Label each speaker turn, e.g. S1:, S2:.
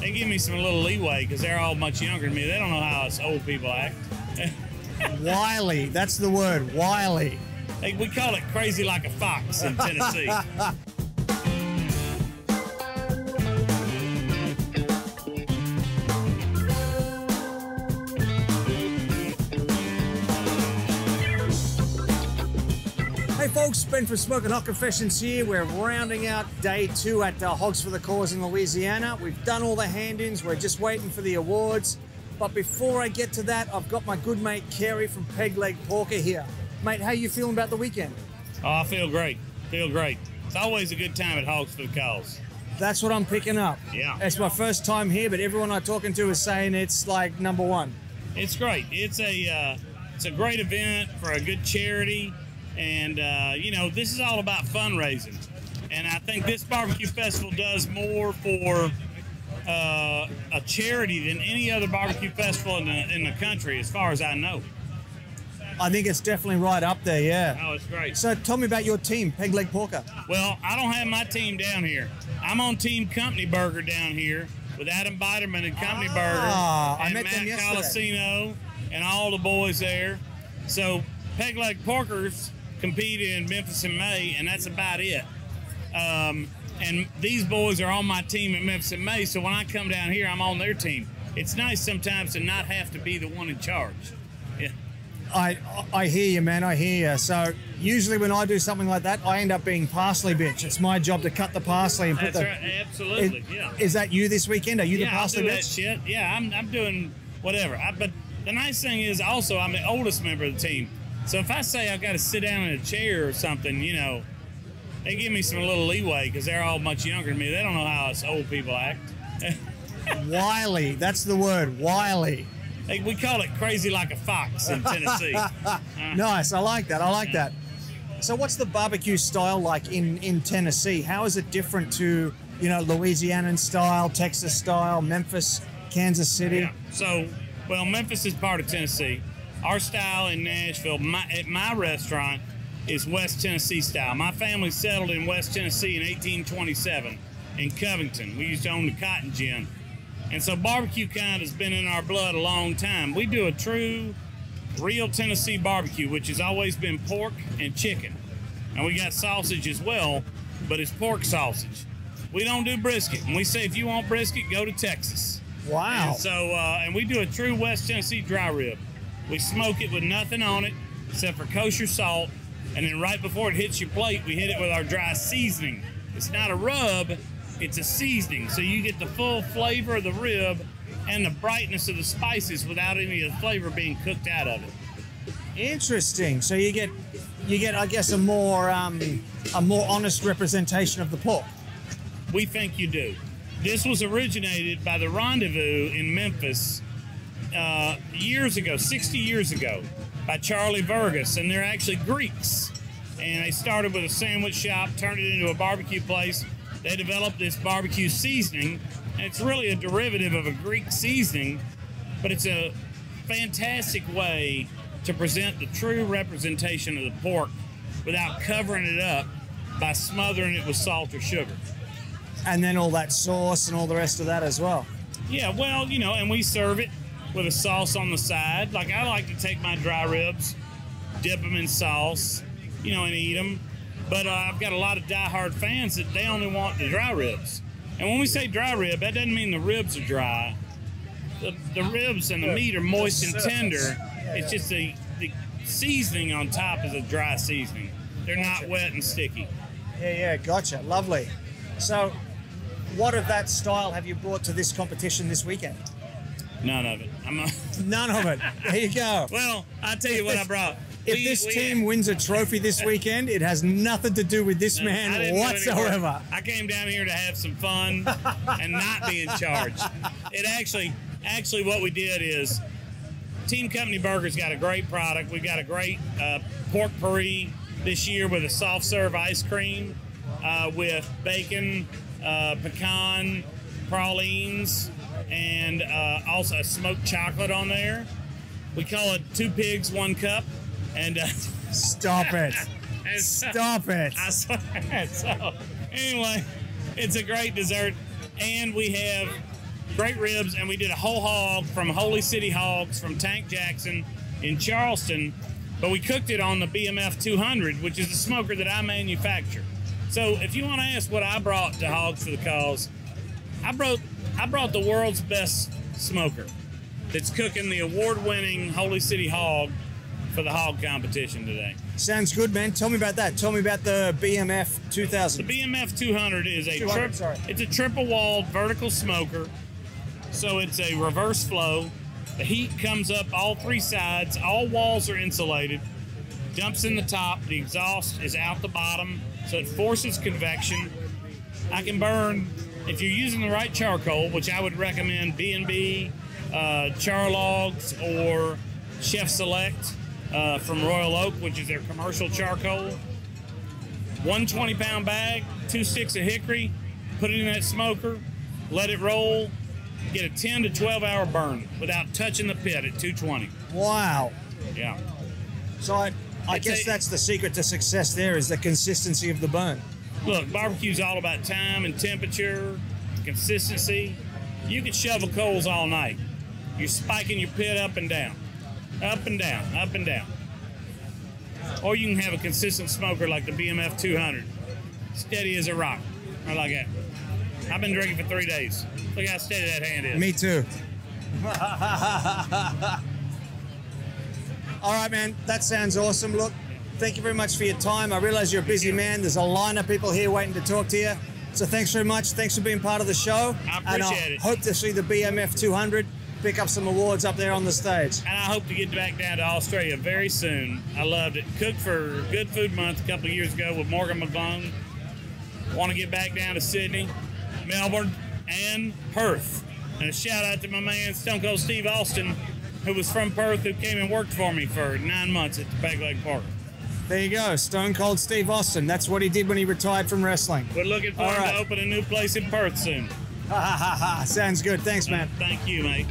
S1: they give me some little leeway because they're all much younger than me. They don't know how us old people act.
S2: Wily, that's the word, wily.
S1: We call it crazy like a fox in Tennessee.
S2: Hey folks, Ben from Smoking Hot Confessions here. We're rounding out day 2 at Hogs For The Cause in Louisiana. We've done all the hand-ins. We're just waiting for the awards. But before I get to that, I've got my good mate Carey from Peg Leg Porker here. Mate, how you feeling about the weekend?
S1: Oh, I feel great. Feel great. It's always a good time at Hogs For The Cause.
S2: That's what I'm picking up.
S1: Yeah.
S2: It's my first time here, but everyone I'm talking to is saying it's like #1.
S1: It's great. It's a great event for a good charity. And, you know, this is all about fundraising. And I think this barbecue festival does more for a charity than any other barbecue festival in the country, as far as I know.
S2: I think it's definitely right up there, yeah.
S1: Oh, it's great.
S2: So tell me about your team, Peg Leg Porker.
S1: Well, I don't have my team down here. I'm on Team Company Burger down here with Adam Biderman and Company Burger.
S2: I
S1: and
S2: met
S1: Matt
S2: them yesterday.
S1: Colasino and all the boys there. So Peg Leg Porkers compete in Memphis in May, and that's about it. And these boys are on my team in Memphis in May, so when I come down here, I'm on their team. It's nice sometimes to not have to be the one in charge. Yeah.
S2: I hear you, man. I hear you. So usually when I do something like that, I end up being parsley bitch. It's my job to cut the parsley and put
S1: That's right. Absolutely. Yeah.
S2: Is that you this weekend? Are you the parsley
S1: I do
S2: bitch?
S1: that shit. Yeah, I'm doing whatever. But the nice thing is also I'm the oldest member of the team. So if I say I've got to sit down in a chair or something, you know, they give me some little leeway because they're all much younger than me. They don't know how us old people act.
S2: Wily, that's the word, wily.
S1: We call it crazy like a fox in Tennessee.
S2: Nice, I like that, I like that. So what's the barbecue style like in Tennessee? How is it different to, you know, Louisianan style, Texas style, Memphis, Kansas City?
S1: Yeah. So, well, Memphis is part of Tennessee. Our style in Nashville, at my restaurant, is West Tennessee style. My family settled in West Tennessee in 1827 in Covington. We used to own the Cotton Gin. And so barbecue kind has been in our blood a long time. We do a true, real Tennessee barbecue, which has always been pork and chicken. And we got sausage as well, but it's pork sausage. We don't do brisket. And we say if you want brisket, go to Texas.
S2: Wow.
S1: And so, and we do a true West Tennessee dry rib. We smoke it with nothing on it except for kosher salt. And then right before it hits your plate, we hit it with our dry seasoning. It's not a rub, it's a seasoning. So you get the full flavor of the rib and the brightness of the spices without any of the flavor being cooked out of it.
S2: Interesting. So you get, I guess, a more honest representation of the pork.
S1: We think you do. This was originated by the Rendezvous in Memphis years ago, 60 years ago, by Charlie Vergas, and they're actually Greeks. And they started with a sandwich shop, turned it into a barbecue place. They developed this barbecue seasoning, and it's really a derivative of a Greek seasoning, but it's a fantastic way to present the true representation of the pork without covering it up by smothering it with salt or sugar.
S2: And then all that sauce and all the rest of that as well.
S1: Yeah, well, you know, and we serve it with a sauce on the side. Like, I like to take my dry ribs, dip them in sauce, you know, and eat them. But I've got a lot of diehard fans that they only want the dry ribs. And when we say dry rib, that doesn't mean the ribs are dry. The ribs and the meat are moist and tender. It's just the seasoning on top is a dry seasoning. They're not wet and sticky.
S2: Yeah, gotcha. Lovely. So, what of that style have you brought to this competition this weekend?
S1: None of it.
S2: None of it. There you go.
S1: Well, I'll tell you what I brought.
S2: If this team wins a trophy this weekend, it has nothing to do with this man whatsoever.
S1: I came down here to have some fun and not be in charge. It actually what we did is Team Company Burger's got a great product. We've got a great pork puree this year with a soft serve ice cream with bacon, pecan, pralines, and also a smoked chocolate on there. We call it 2 pigs, 1 cup. And
S2: stop it. Stop it.
S1: I swear. So anyway, it's a great dessert. And we have Great ribs, and we did a whole hog from Holy City Hogs from Tank Jackson in Charleston, but we cooked it on the BMF 200, which is the smoker that I manufacture. So if you want to ask what I brought to Hogs for the Cause, I brought the world's best smoker that's cooking the award-winning Holy City Hog for the hog competition today.
S2: Sounds good, man. Tell me about that. Tell me about the BMF 2000.
S1: The BMF 200 is it's a triple-walled vertical smoker, so it's a reverse flow. The heat comes up all three sides. All walls are insulated. Dumps in the top. The exhaust is out the bottom, so it forces convection. I can burn, if you're using the right charcoal, which I would recommend B&B, Char Logs, or Chef Select from Royal Oak, which is their commercial charcoal. 120-pound bag, 2 sticks of hickory, put it in that smoker, let it roll, get a 10 to 12 hour burn without touching the pit at 220.
S2: Wow.
S1: Yeah.
S2: So I guess that's the secret to success there, is the consistency of the burn.
S1: Look, barbecue's all about time and temperature, consistency. You can shovel coals all night. You're spiking your pit up and down, up and down, up and down. Or you can have a consistent smoker like the BMF 200, steady as a rock. I like that. I've been drinking for 3 days. Look how steady that hand is.
S2: Me too. All right, man. That sounds awesome. Look, thank you very much for your time. I realize you're a busy man. There's a line of people here waiting to talk to you. So thanks very much. Thanks for being part of the show.
S1: I appreciate it.
S2: Hope to see the BMF 200 pick up some awards up there on the stage.
S1: And I hope to get back down to Australia very soon. I loved it. Cooked for Good Food Month a couple of years ago with Morgan McGlone. Want to get back down to Sydney, Melbourne, and Perth. And a shout out to my man Stone Cold Steve Austin, who was from Perth, who came and worked for me for 9 months at the Peg Leg Porker.
S2: There you go, Stone Cold Steve Austin. That's what he did when he retired from wrestling.
S1: We're looking for him to open a new place in Perth soon.
S2: Sounds good. Thanks, man.
S1: Thank you, mate.